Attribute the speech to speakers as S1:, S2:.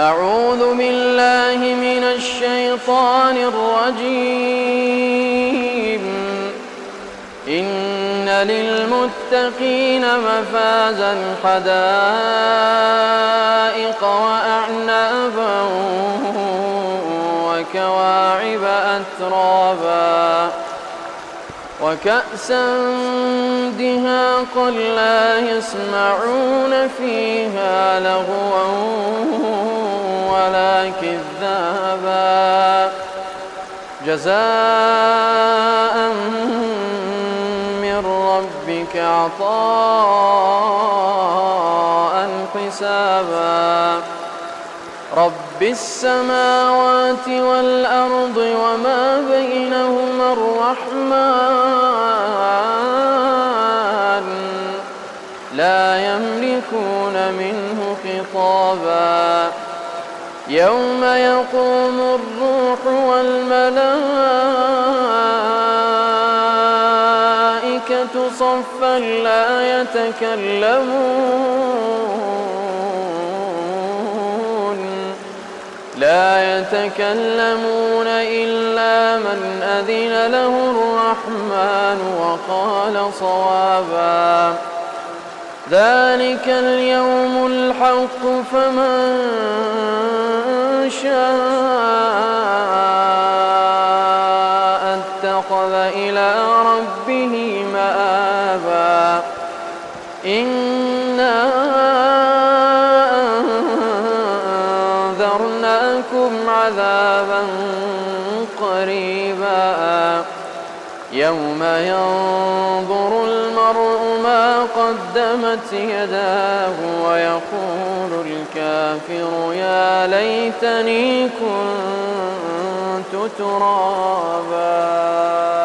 S1: أعوذ بالله من الشيطان الرجيم. إن للمتقين مفازا حدائق وأعنابا وكواعب أترابا وكأسا دهاقا لا يسمعون فيها لغوا ولا كذابا جزاء من ربك عطاء حسابا. رب السماوات والأرض وما بينهما الرحمن لا يملكون منه خطابا. يوم يقوم الروح والملائكة صفا لا يتكلمون إلا من أذن له الرحمن وقال صوابا. ذلك اليوم الحق فمن شاء اتخذ إلى ربه مآبا. إنا أنذرناكم عذابا قريبا يوم ينظر المرء ما قدمت يداه ويقول الكافر يا ليتني كنت ترابا.